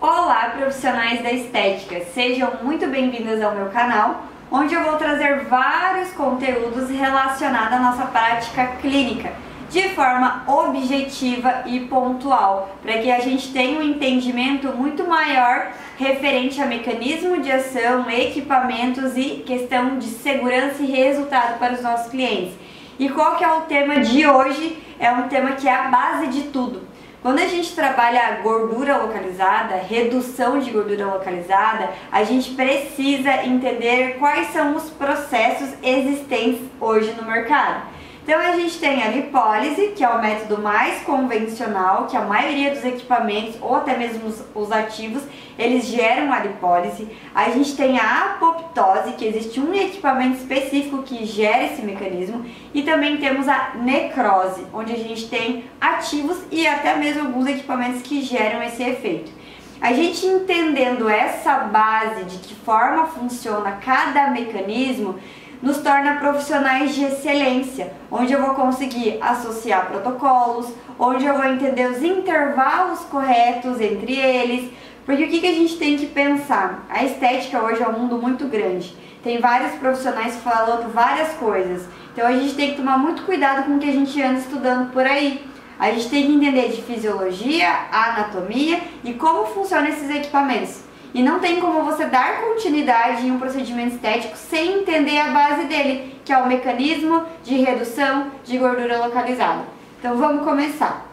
Olá, profissionais da estética! Sejam muito bem-vindas ao meu canal, onde eu vou trazer vários conteúdos relacionados à nossa prática clínica, de forma objetiva e pontual, para que a gente tenha um entendimento muito maior referente a mecanismo de ação, equipamentos e questão de segurança e resultado para os nossos clientes. E qual que é o tema de hoje? É um tema que é a base de tudo. Quando a gente trabalha gordura localizada, redução de gordura localizada, a gente precisa entender quais são os processos existentes hoje no mercado. Então a gente tem a lipólise, que é o método mais convencional, que a maioria dos equipamentos, ou até mesmo os ativos, eles geram a lipólise. A gente tem a apoptose, que existe um equipamento específico que gera esse mecanismo. E também temos a necrose, onde a gente tem ativos e até mesmo alguns equipamentos que geram esse efeito. A gente entendendo essa base de que forma funciona cada mecanismo, nos torna profissionais de excelência, onde eu vou conseguir associar protocolos, onde eu vou entender os intervalos corretos entre eles, porque o que a gente tem que pensar? A estética hoje é um mundo muito grande, tem vários profissionais falando várias coisas, então a gente tem que tomar muito cuidado com o que a gente anda estudando por aí. A gente tem que entender de fisiologia, anatomia e como funcionam esses equipamentos. E não tem como você dar continuidade em um procedimento estético sem entender a base dele, que é o mecanismo de redução de gordura localizada. Então vamos começar.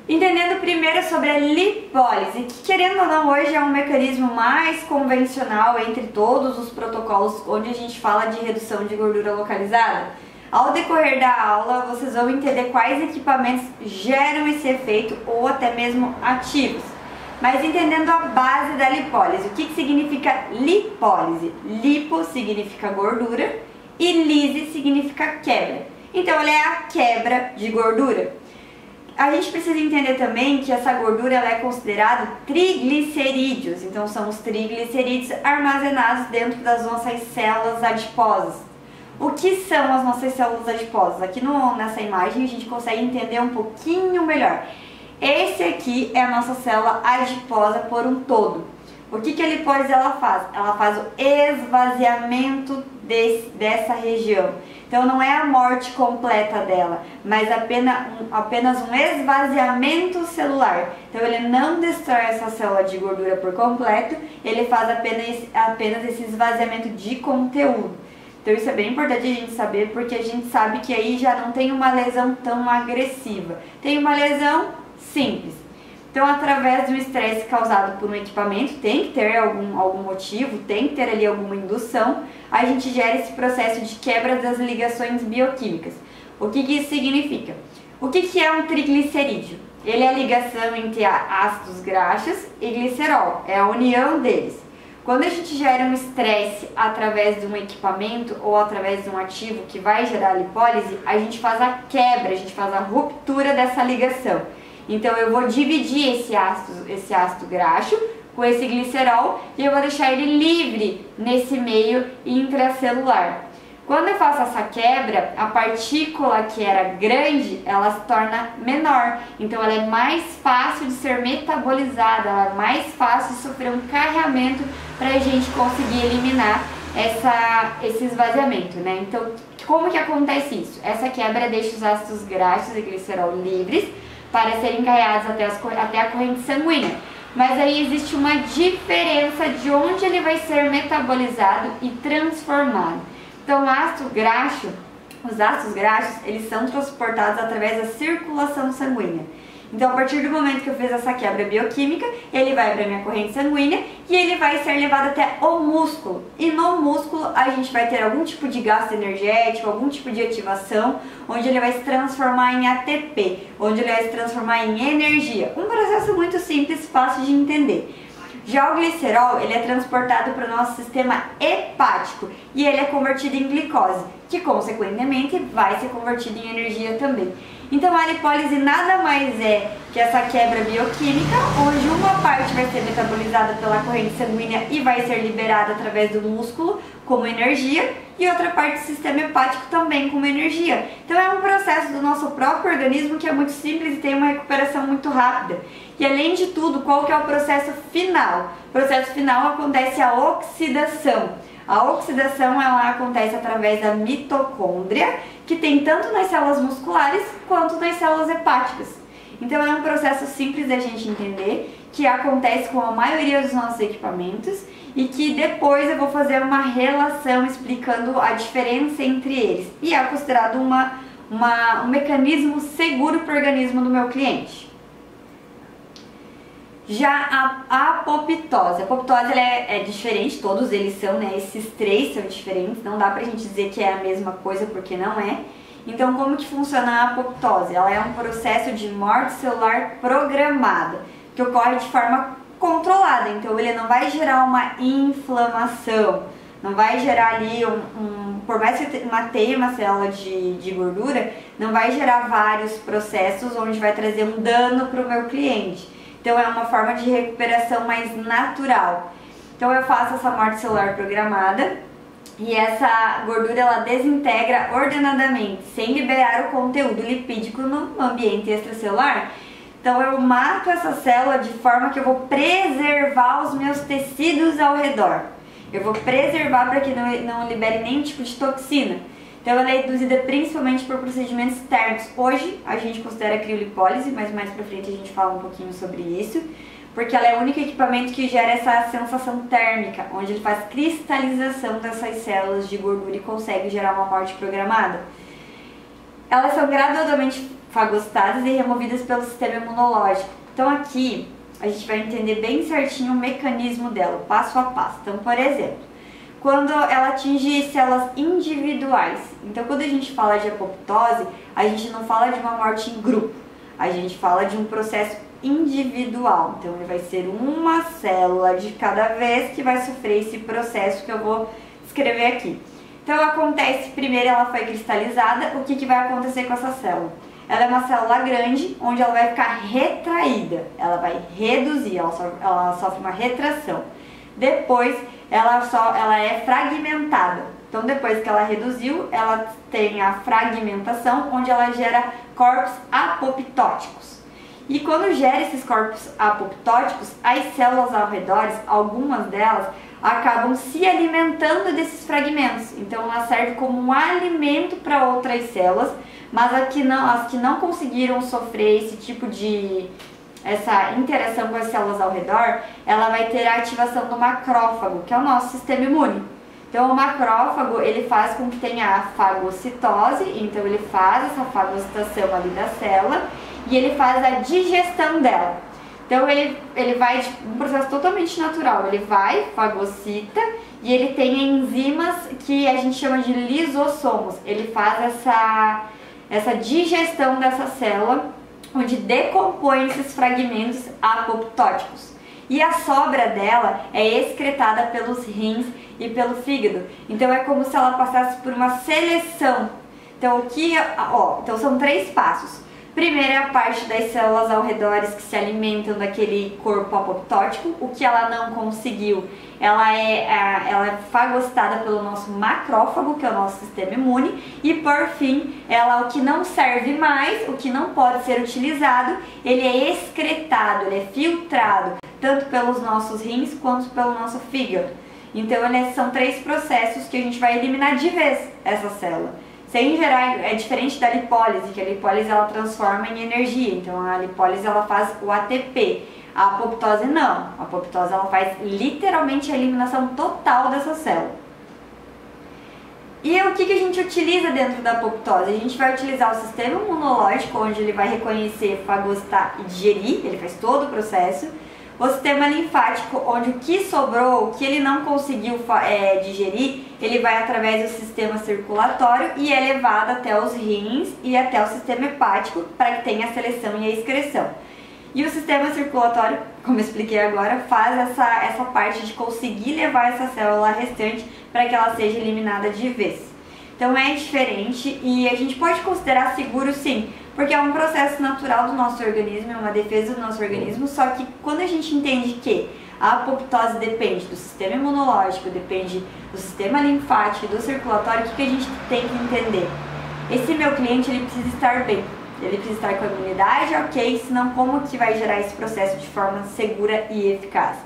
Entendendo primeiro sobre a lipólise, que querendo ou não hoje é um mecanismo mais convencional entre todos os protocolos onde a gente fala de redução de gordura localizada. Ao decorrer da aula, vocês vão entender quais equipamentos geram esse efeito ou até mesmo ativos. Mas entendendo a base da lipólise, o que significa lipólise? Lipo significa gordura e lise significa quebra. Então ela é a quebra de gordura. A gente precisa entender também que essa gordura ela é considerada triglicerídeos. Então são os triglicerídeos armazenados dentro das nossas células adiposas. O que são as nossas células adiposas? Aqui nessa imagem a gente consegue entender um pouquinho melhor. Esse aqui é a nossa célula adiposa por um todo. O que a lipólise ela faz? Ela faz o esvaziamento dessa região. Então não é a morte completa dela, mas apenas um esvaziamento celular. Então ele não destrói essa célula de gordura por completo, ele faz apenas esse esvaziamento de conteúdo. Então isso é bem importante a gente saber, porque a gente sabe que aí já não tem uma lesão tão agressiva. Tem uma lesão simples. Então, através do estresse causado por um equipamento, tem que ter algum motivo, tem que ter ali alguma indução, a gente gera esse processo de quebra das ligações bioquímicas. O que isso significa? O que é um triglicerídeo? Ele é a ligação entre ácidos graxos e glicerol, é a união deles. Quando a gente gera um estresse através de um equipamento ou através de um ativo que vai gerar a lipólise, a gente faz a quebra, a gente faz a ruptura dessa ligação. Então eu vou dividir esse ácido graxo com esse glicerol e eu vou deixar ele livre nesse meio intracelular. Quando eu faço essa quebra, a partícula que era grande, ela se torna menor. Então ela é mais fácil de ser metabolizada, ela é mais fácil de sofrer um carreamento para a gente conseguir eliminar esse esvaziamento, né? Então como que acontece isso? Essa quebra deixa os ácidos graxos e glicerol livres para serem carreados até a corrente sanguínea. Mas aí existe uma diferença de onde ele vai ser metabolizado e transformado. Então os ácidos graxos, eles são transportados através da circulação sanguínea. Então a partir do momento que eu fiz essa quebra bioquímica, ele vai para a minha corrente sanguínea e ele vai ser levado até o músculo. E no músculo a gente vai ter algum tipo de gasto energético, algum tipo de ativação, onde ele vai se transformar em ATP, onde ele vai se transformar em energia. Um processo muito simples, fácil de entender. Já o glicerol, ele é transportado para o nosso sistema hepático e ele é convertido em glicose, que consequentemente vai ser convertido em energia também. Então a lipólise nada mais é que essa quebra bioquímica, onde uma parte vai ser metabolizada pela corrente sanguínea e vai ser liberada através do músculo como energia, e outra parte do sistema hepático também como energia. Então é um processo do nosso próprio organismo que é muito simples e tem uma recuperação muito rápida. E além de tudo, qual que é o processo final? O processo final acontece a oxidação. A oxidação ela acontece através da mitocôndria, que tem tanto nas células musculares quanto nas células hepáticas. Então é um processo simples da gente entender, que acontece com a maioria dos nossos equipamentos e que depois eu vou fazer uma relação explicando a diferença entre eles. E é considerado um mecanismo seguro para o organismo do meu cliente. Já a apoptose. A apoptose ela é diferente, todos eles são, né? Esses três são diferentes, não dá pra gente dizer que é a mesma coisa porque não é. Então, como que funciona a apoptose? Ela é um processo de morte celular programada, que ocorre de forma controlada. Então, ele não vai gerar uma inflamação, não vai gerar ali por mais que matei uma célula de gordura, não vai gerar vários processos onde vai trazer um dano para o meu cliente. Então, é uma forma de recuperação mais natural. Então, eu faço essa morte celular programada e essa gordura ela desintegra ordenadamente, sem liberar o conteúdo lipídico no ambiente extracelular. Então, eu mato essa célula de forma que eu vou preservar os meus tecidos ao redor. Eu vou preservar para que não libere nenhum tipo de toxina. Então, ela é induzida principalmente por procedimentos térmicos. Hoje, a gente considera a criolipólise, mas mais pra frente a gente fala um pouquinho sobre isso, porque ela é o único equipamento que gera essa sensação térmica, onde ele faz cristalização dessas células de gordura e consegue gerar uma morte programada. Elas são gradualmente fagocitadas e removidas pelo sistema imunológico. Então, aqui a gente vai entender bem certinho o mecanismo dela, passo a passo. Então, por exemplo, quando ela atinge células individuais. Então, quando a gente fala de apoptose, a gente não fala de uma morte em grupo, a gente fala de um processo individual. Então, ele vai ser uma célula de cada vez que vai sofrer esse processo que eu vou escrever aqui. Então, acontece, primeiro ela foi cristalizada, o que vai acontecer com essa célula? Ela é uma célula grande, onde ela vai ficar retraída, ela vai reduzir, ela sofre uma retração. Depois, ela é fragmentada. Então, depois que ela reduziu, ela tem a fragmentação, onde ela gera corpos apoptóticos. E quando gera esses corpos apoptóticos, as células ao redor, algumas delas, acabam se alimentando desses fragmentos. Então, ela serve como um alimento para outras células, mas as que não conseguiram sofrer esse tipo de essa interação com as células ao redor, ela vai ter a ativação do macrófago, que é o nosso sistema imune. Então, o macrófago, ele faz com que tenha a fagocitose, então ele faz essa fagocitação ali da célula e ele faz a digestão dela. Então, ele vai de um processo totalmente natural, ele vai, fagocita e ele tem enzimas que a gente chama de lisossomos. Ele faz essa digestão dessa célula, onde decompõe esses fragmentos apoptóticos. E a sobra dela é excretada pelos rins e pelo fígado. Então é como se ela passasse por uma seleção. Então então são 3 passos. Primeiro é a parte das células ao redor que se alimentam daquele corpo apoptótico. O que ela não conseguiu, ela é fagocitada pelo nosso macrófago, que é o nosso sistema imune. E por fim, o que não serve mais, o que não pode ser utilizado, ele é excretado, ele é filtrado, tanto pelos nossos rins quanto pelo nosso fígado. Então são 3 processos que a gente vai eliminar de vez essa célula. Sem gerar, é diferente da lipólise, que a lipólise ela transforma em energia, então a lipólise ela faz o ATP, a apoptose não, a apoptose ela faz literalmente a eliminação total dessa célula. E o que a gente utiliza dentro da apoptose? A gente vai utilizar o sistema imunológico, onde ele vai reconhecer, fagocitar e digerir, ele faz todo o processo. O sistema linfático, onde o que sobrou, o que ele não conseguiu digerir, ele vai através do sistema circulatório e é levado até os rins e até o sistema hepático para que tenha a seleção e a excreção. E o sistema circulatório, como eu expliquei agora, faz essa parte de conseguir levar essa célula restante para que ela seja eliminada de vez. Então é diferente e a gente pode considerar seguro sim, porque é um processo natural do nosso organismo, é uma defesa do nosso organismo, só que quando a gente entende que a apoptose depende do sistema imunológico, depende do sistema linfático e do circulatório, o que a gente tem que entender? Esse meu cliente, ele precisa estar bem, ele precisa estar com a imunidade ok, senão como que vai gerar esse processo de forma segura e eficaz?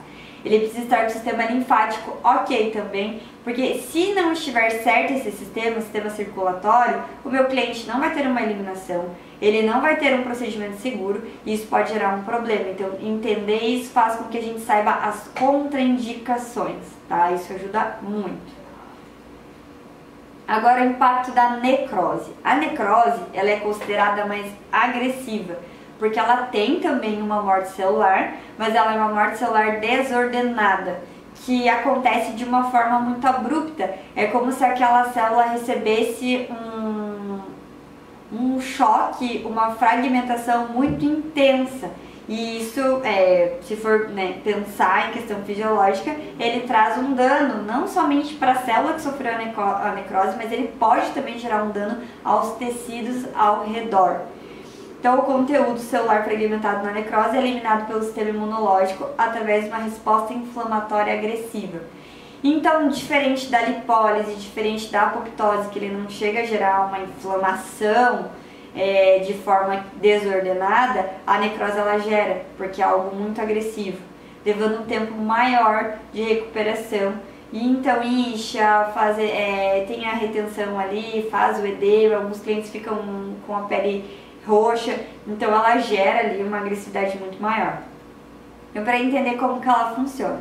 Ele precisa estar com o sistema linfático ok também, porque se não estiver certo esse sistema, o sistema circulatório, o meu cliente não vai ter uma eliminação, ele não vai ter um procedimento seguro e isso pode gerar um problema. Então, entender isso faz com que a gente saiba as contraindicações, tá? Isso ajuda muito. Agora, o impacto da necrose. A necrose, ela é considerada mais agressiva, porque ela tem também uma morte celular, mas ela é uma morte celular desordenada, que acontece de uma forma muito abrupta. É como se aquela célula recebesse um choque, uma fragmentação muito intensa. E isso, se for pensar em questão fisiológica, ele traz um dano, não somente para a célula que sofreu a necrose, mas ele pode também gerar um dano aos tecidos ao redor. Então, o conteúdo celular fragmentado na necrose é eliminado pelo sistema imunológico através de uma resposta inflamatória agressiva. Então, diferente da lipólise, diferente da apoptose, que ele não chega a gerar uma inflamação de forma desordenada, a necrose ela gera, porque é algo muito agressivo, levando um tempo maior de recuperação. E então incha, tem a retenção ali, faz o edema, alguns clientes ficam com a pele roxa, então ela gera ali uma agressividade muito maior. Então, para entender como que ela funciona.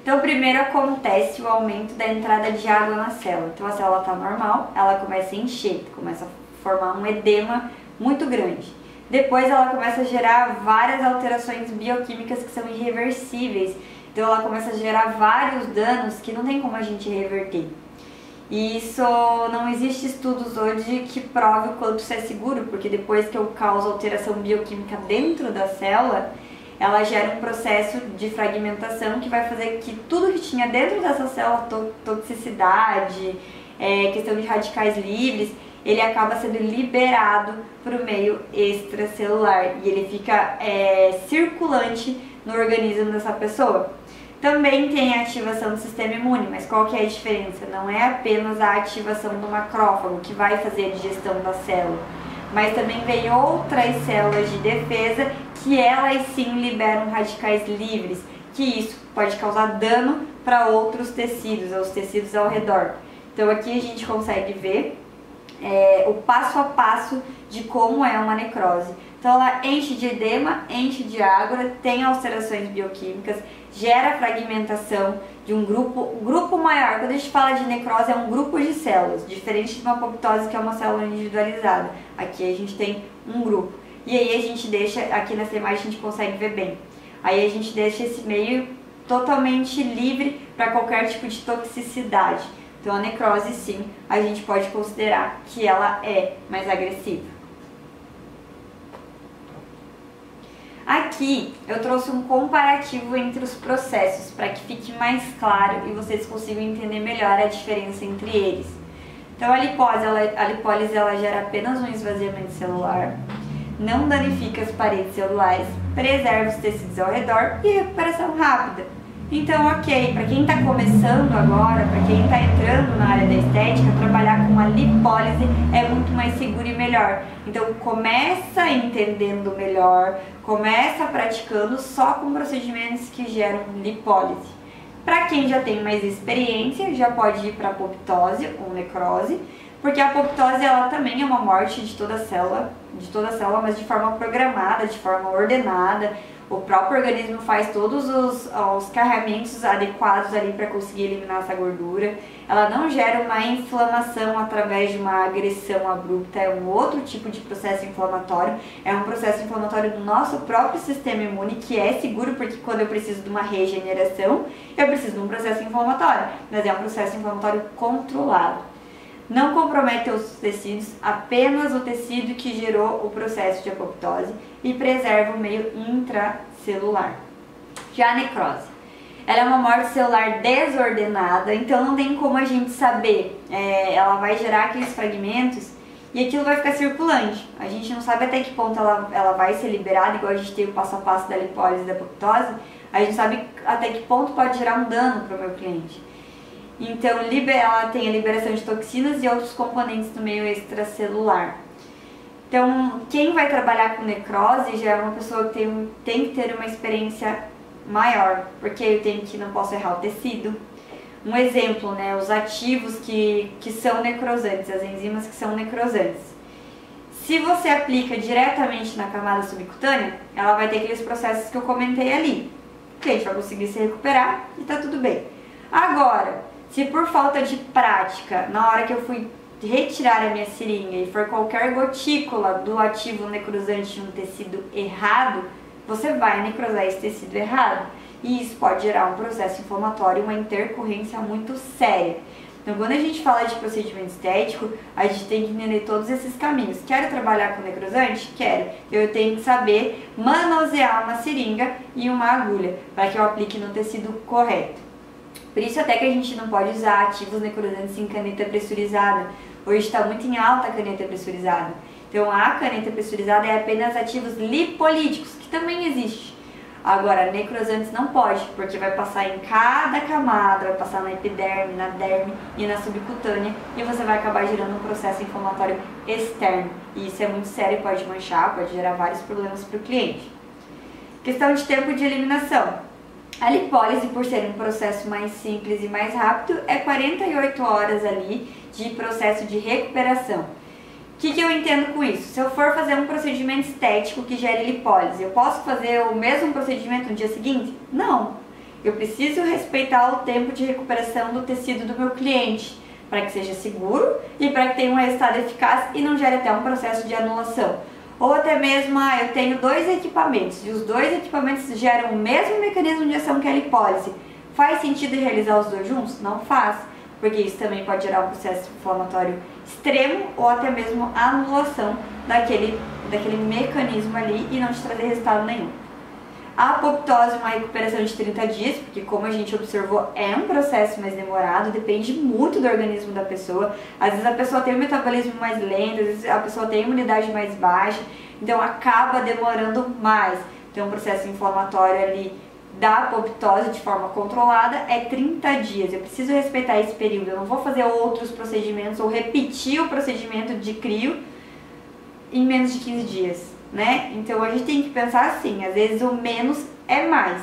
Então, primeiro acontece o aumento da entrada de água na célula. Então, a célula está normal, ela começa a encher, começa a formar um edema muito grande. Depois, ela começa a gerar várias alterações bioquímicas que são irreversíveis. Então, ela começa a gerar vários danos que não tem como a gente reverter. E isso não existe estudos hoje que prove o quanto isso é seguro, porque depois que eu causo alteração bioquímica dentro da célula, ela gera um processo de fragmentação que vai fazer que tudo que tinha dentro dessa célula, toxicidade, questão de radicais livres, ele acaba sendo liberado para o meio extracelular e ele fica circulante no organismo dessa pessoa. Também tem a ativação do sistema imune, mas qual que é a diferença? Não é apenas a ativação do macrófago que vai fazer a digestão da célula, mas também vem outras células de defesa que elas sim liberam radicais livres, que isso pode causar dano para outros tecidos, aos tecidos ao redor. Então aqui a gente consegue ver o passo a passo de como é uma necrose. Então ela enche de edema, enche de água, tem alterações bioquímicas, gera fragmentação de um grupo maior. Quando a gente fala de necrose, é um grupo de células, diferente de uma apoptose que é uma célula individualizada. Aqui a gente tem um grupo. E aí a gente deixa, aqui nessa imagem a gente consegue ver bem. Aí a gente deixa esse meio totalmente livre para qualquer tipo de toxicidade. Então a necrose sim, a gente pode considerar que ela é mais agressiva. Aqui eu trouxe um comparativo entre os processos para que fique mais claro e vocês consigam entender melhor a diferença entre eles. Então a lipólise ela gera apenas um esvaziamento celular, não danifica as paredes celulares, preserva os tecidos ao redor e recuperação rápida. Então, ok, para quem está começando agora, para quem está entrando na área da estética, trabalhar com a lipólise é muito mais seguro e melhor. Então, começa entendendo melhor, começa praticando só com procedimentos que geram lipólise. Para quem já tem mais experiência, já pode ir para apoptose ou necrose, porque a apoptose ela também é uma morte de toda a célula, mas de forma programada, de forma ordenada. O próprio organismo faz todos os carregamentos adequados ali para conseguir eliminar essa gordura. Ela não gera uma inflamação através de uma agressão abrupta, é um outro tipo de processo inflamatório. É um processo inflamatório do nosso próprio sistema imune, que é seguro, porque quando eu preciso de uma regeneração, eu preciso de um processo inflamatório, mas é um processo inflamatório controlado. Não compromete os tecidos, apenas o tecido que gerou o processo de apoptose e preserva o meio intracelular. Já a necrose, ela é uma morte celular desordenada, então não tem como a gente saber, ela vai gerar aqueles fragmentos e aquilo vai ficar circulante. A gente não sabe até que ponto ela vai ser liberada, igual a gente tem o passo a passo da lipólise e da apoptose, a gente sabe até que ponto pode gerar um dano para o meu cliente. Então, ela tem a liberação de toxinas e outros componentes no meio extracelular. Então, quem vai trabalhar com necrose já é uma pessoa que tem que ter uma experiência maior, porque eu não posso errar o tecido. Um exemplo, né, os ativos que são necrosantes, as enzimas que são necrosantes. Se você aplica diretamente na camada subcutânea, ela vai ter aqueles processos que eu comentei ali. O cliente vai conseguir se recuperar e tá tudo bem. Agora, se por falta de prática, na hora que eu fui retirar a minha seringa e for qualquer gotícula do ativo necrosante em um tecido errado, você vai necrosar esse tecido errado. E isso pode gerar um processo inflamatório, uma intercorrência muito séria. Então, quando a gente fala de procedimento estético, a gente tem que entender todos esses caminhos. Quero trabalhar com necrosante? Quero. Eu tenho que saber manusear uma seringa e uma agulha para que eu aplique no tecido correto. Por isso até que a gente não pode usar ativos necrosantes em caneta pressurizada. Hoje está muito em alta a caneta pressurizada. Então, a caneta pressurizada é apenas ativos lipolíticos, que também existe. Agora, necrosantes não pode, porque vai passar em cada camada, vai passar na epiderme, na derme e na subcutânea, e você vai acabar gerando um processo inflamatório externo. E isso é muito sério, pode manchar, pode gerar vários problemas para o cliente. Questão de tempo de eliminação. A lipólise, por ser um processo mais simples e mais rápido, é 48 horas ali de processo de recuperação. O que eu entendo com isso? Se eu for fazer um procedimento estético que gere lipólise, eu posso fazer o mesmo procedimento no dia seguinte? Não. Eu preciso respeitar o tempo de recuperação do tecido do meu cliente, para que seja seguro e para que tenha um resultado eficaz e não gere até um processo de anulação. Ou até mesmo, eu tenho 2 equipamentos e os 2 equipamentos geram o mesmo mecanismo de ação que a lipólise. Faz sentido realizar os 2 juntos? Não faz, porque isso também pode gerar um processo inflamatório extremo ou até mesmo a anulação daquele mecanismo ali e não te trazer resultado nenhum. A apoptose é uma recuperação de 30 dias, porque como a gente observou, é um processo mais demorado, depende muito do organismo da pessoa. Às vezes a pessoa tem um metabolismo mais lento, às vezes a pessoa tem imunidade mais baixa, então acaba demorando mais. Então o processo inflamatório ali da apoptose de forma controlada é 30 dias. Eu preciso respeitar esse período, eu não vou fazer outros procedimentos ou repetir o procedimento de crio em menos de 15 dias, né? Então a gente tem que pensar assim, às vezes o menos é mais.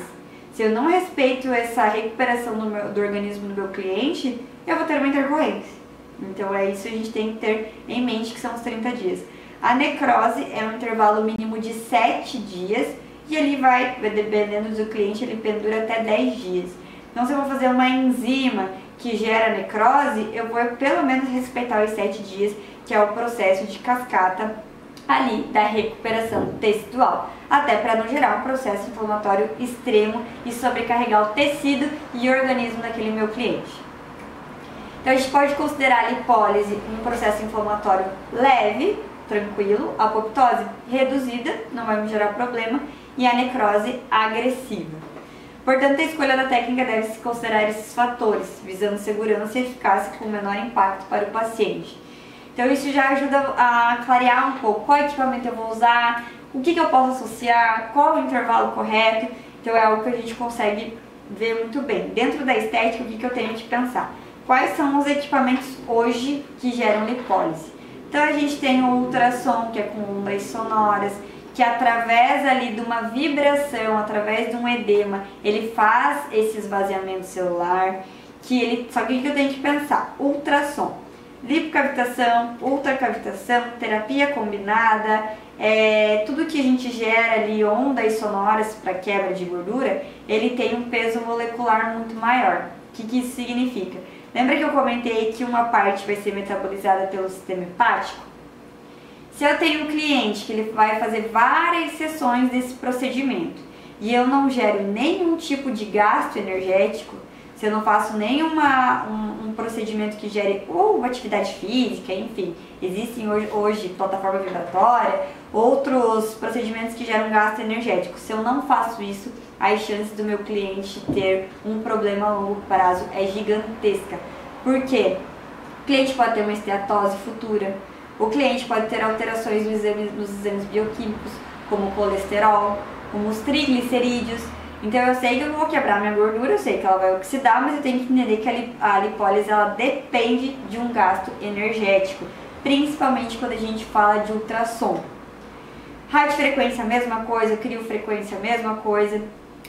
Se eu não respeito essa recuperação do organismo do meu cliente, eu vou ter uma intercorrência. Então é isso que a gente tem que ter em mente, que são os 30 dias. A necrose é um intervalo mínimo de 7 dias, e ele vai, dependendo do cliente, ele pendura até 10 dias. Então, se eu vou fazer uma enzima que gera necrose, eu vou pelo menos respeitar os 7 dias, que é o processo de cascata ali da recuperação tecidual. Até para não gerar um processo inflamatório extremo e sobrecarregar o tecido e o organismo daquele meu cliente. Então, a gente pode considerar a lipólise um processo inflamatório leve, tranquilo, a apoptose reduzida, não vai me gerar problema, e a necrose agressiva. Portanto, a escolha da técnica deve se considerar esses fatores, visando segurança e eficácia com menor impacto para o paciente. Então, isso já ajuda a clarear um pouco qual equipamento eu vou usar, o que eu posso associar, qual o intervalo correto. Então, é algo que a gente consegue ver muito bem. Dentro da estética, o que eu tenho que pensar? Quais são os equipamentos hoje que geram lipólise? Então, a gente tem o ultrassom, que é com ondas sonoras, que através ali de uma vibração, através de um edema, ele faz esse esvaziamento celular, só que o que eu tenho que pensar? Ultrassom, lipocavitação, ultracavitação, terapia combinada, tudo que a gente gera ali, ondas sonoras para quebra de gordura, ele tem um peso molecular muito maior. O que isso significa? Lembra que eu comentei que uma parte vai ser metabolizada pelo sistema hepático? Se eu tenho um cliente que ele vai fazer várias sessões desse procedimento e eu não gero nenhum tipo de gasto energético, se eu não faço um procedimento que gere ou atividade física, enfim, existem hoje plataforma vibratória, outros procedimentos que geram gasto energético. Se eu não faço isso, as chances do meu cliente ter um problema a longo prazo é gigantesca. Por quê? O cliente pode ter uma esteatose futura, O cliente pode ter alterações nos exames bioquímicos, como o colesterol, como os triglicerídeos. Então eu sei que eu vou quebrar minha gordura, eu sei que ela vai oxidar, mas eu tenho que entender que a lipólise ela depende de um gasto energético, principalmente quando a gente fala de ultrassom. Radiofrequência, mesma coisa, criofrequência, mesma coisa.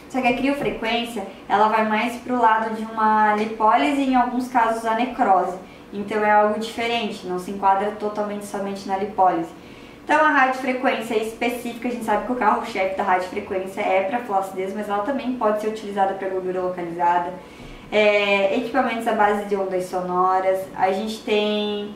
Só que a criofrequência, ela vai mais pro lado de uma lipólise e em alguns casos a necrose. Então é algo diferente, não se enquadra totalmente somente na lipólise. Então a radiofrequência específica, a gente sabe que o carro-chefe da radiofrequência é para flacidez, mas ela também pode ser utilizada para gordura localizada. Equipamentos à base de ondas sonoras, a gente tem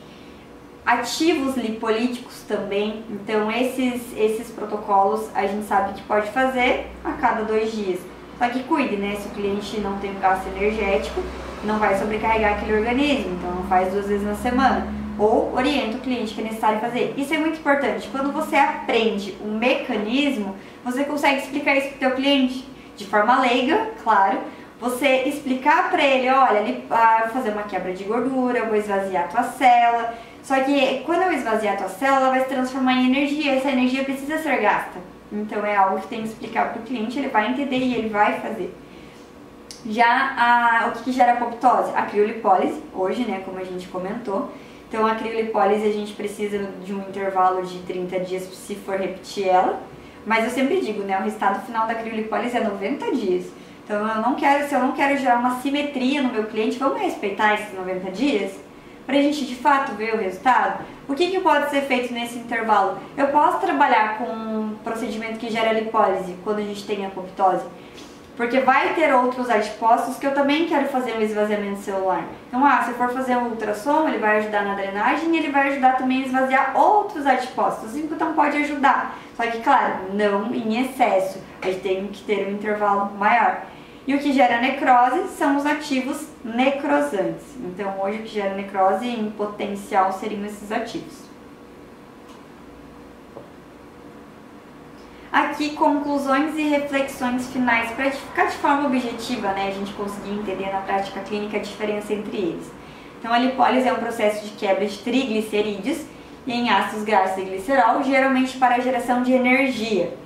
ativos lipolíticos também, então esses protocolos a gente sabe que pode fazer a cada 2 dias. Só que cuide, né? Se o cliente não tem um gasto energético, não vai sobrecarregar aquele organismo, então não faz 2 vezes na semana. Ou orienta o cliente que é necessário fazer. Isso é muito importante. Quando você aprende um mecanismo, você consegue explicar isso para o teu cliente de forma leiga, claro. Você explicar para ele, olha, vou fazer uma quebra de gordura, vou esvaziar a tua célula. Só que quando eu esvaziar a tua célula, ela vai se transformar em energia. Essa energia precisa ser gasta. Então é algo que tem que explicar para o cliente, ele vai entender e ele vai fazer. Já o que gera apoptose? A criolipólise, hoje, né, como a gente comentou. Então a criolipólise a gente precisa de um intervalo de 30 dias se for repetir ela. Mas eu sempre digo, né, o resultado final da criolipólise é 90 dias. Então se eu não quero gerar uma simetria no meu cliente, vamos respeitar esses 90 dias? Para a gente de fato ver o resultado? O que pode ser feito nesse intervalo? Eu posso trabalhar com um procedimento que gera lipólise quando a gente tem apoptose, porque vai ter outros adipócitos que eu também quero fazer um esvaziamento celular. Então, se eu for fazer um ultrassom, ele vai ajudar na drenagem e ele vai ajudar também a esvaziar outros adipócitos, então pode ajudar. Só que, claro, não em excesso, a gente tem que ter um intervalo maior. E o que gera necrose são os ativos necrosantes. Então, hoje o que gera necrose em potencial seriam esses ativos. Aqui, conclusões e reflexões finais para ficar de forma objetiva, né? A gente conseguir entender na prática clínica a diferença entre eles. Então, a lipólise é um processo de quebra de triglicerídeos em ácidos graxos e glicerol, geralmente para a geração de energia.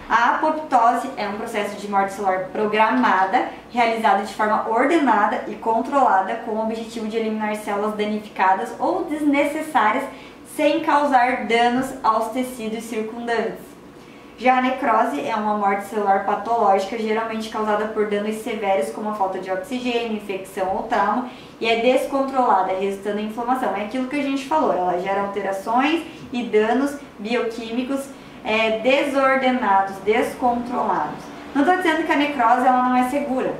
A apoptose é um processo de morte celular programada, realizado de forma ordenada e controlada com o objetivo de eliminar células danificadas ou desnecessárias sem causar danos aos tecidos circundantes. Já a necrose é uma morte celular patológica, geralmente causada por danos severos como a falta de oxigênio, infecção ou trauma, e é descontrolada, resultando em inflamação. É aquilo que a gente falou, ela gera alterações e danos bioquímicos desordenados, descontrolados. Não estou dizendo que a necrose ela não é segura,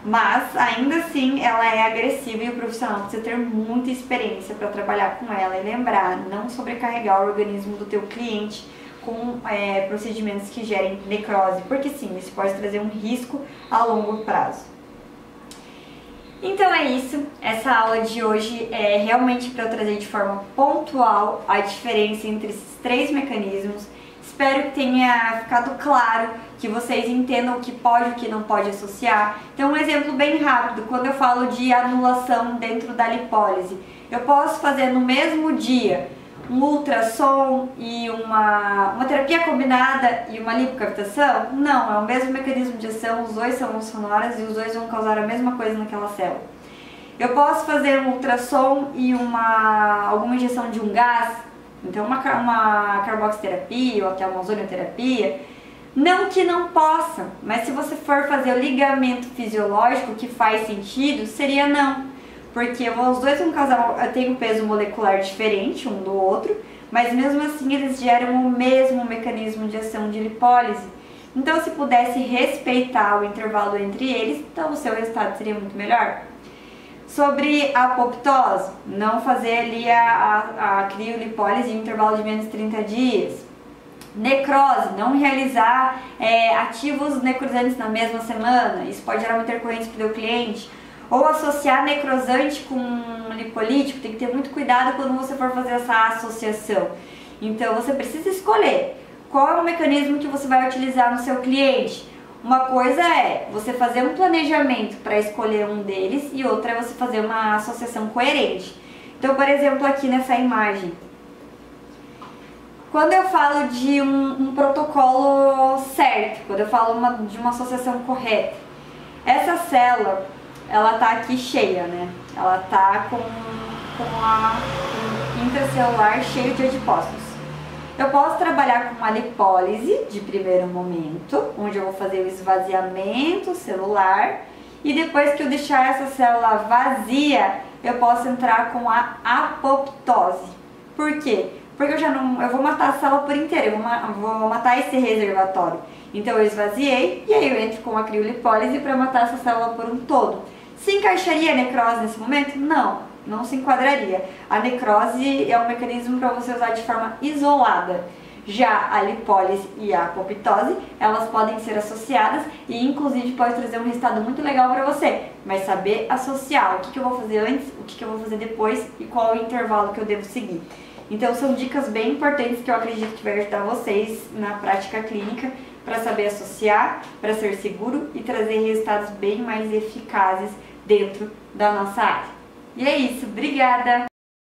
mas ainda assim ela é agressiva e o profissional precisa ter muita experiência para trabalhar com ela e lembrar, não sobrecarregar o organismo do teu cliente com procedimentos que gerem necrose, porque sim, isso pode trazer um risco a longo prazo. Então é isso, essa aula de hoje é realmente para eu trazer de forma pontual a diferença entre esses 3 mecanismos. Espero que tenha ficado claro, que vocês entendam o que pode e o que não pode associar. Então um exemplo bem rápido, quando eu falo de anulação dentro da lipólise, eu posso fazer no mesmo dia um ultrassom e uma terapia combinada e uma lipocavitação? Não, é o mesmo mecanismo de ação, os 2 são sonoras e os 2 vão causar a mesma coisa naquela célula. Eu posso fazer um ultrassom e alguma injeção de um gás, então uma carboxiterapia ou até uma ozonioterapia. Não que não possa, mas se você for fazer o ligamento fisiológico, que faz sentido, seria não. Porque os 2 vão causar, tem um peso molecular diferente um do outro, mas mesmo assim eles geram o mesmo mecanismo de ação de lipólise. Então, se pudesse respeitar o intervalo entre eles, então o seu resultado seria muito melhor. Sobre a apoptose, não fazer ali a criolipólise em intervalo de menos de 30 dias. Necrose, não realizar ativos necrosantes na mesma semana, isso pode gerar uma intercorrência para o teu cliente. Ou associar necrosante com lipolítico, tem que ter muito cuidado quando você for fazer essa associação. Então você precisa escolher qual é o mecanismo que você vai utilizar no seu cliente. Uma coisa é você fazer um planejamento para escolher um deles e outra é você fazer uma associação coerente. Então, por exemplo, aqui nessa imagem, quando eu falo de um protocolo certo, quando eu falo de uma associação correta, essa célula, ela tá aqui cheia, né? Ela tá com um intracelular cheio de adipócitos. Eu posso trabalhar com uma lipólise de primeiro momento, onde eu vou fazer o esvaziamento celular, e depois que eu deixar essa célula vazia, eu posso entrar com a apoptose. Por quê? Porque eu vou matar a célula por inteiro, eu vou matar esse reservatório. Então eu esvaziei e aí eu entro com a criolipólise para matar essa célula por um todo. Se encaixaria a necrose nesse momento? Não, não se enquadraria. A necrose é um mecanismo para você usar de forma isolada. Já a lipólise e a apoptose, elas podem ser associadas e inclusive pode trazer um resultado muito legal para você. Mas saber associar o que eu vou fazer antes, o que eu vou fazer depois e qual é o intervalo que eu devo seguir. Então são dicas bem importantes que eu acredito que vai ajudar vocês na prática clínica para saber associar, para ser seguro e trazer resultados bem mais eficazes dentro da nossa área. E é isso, obrigada!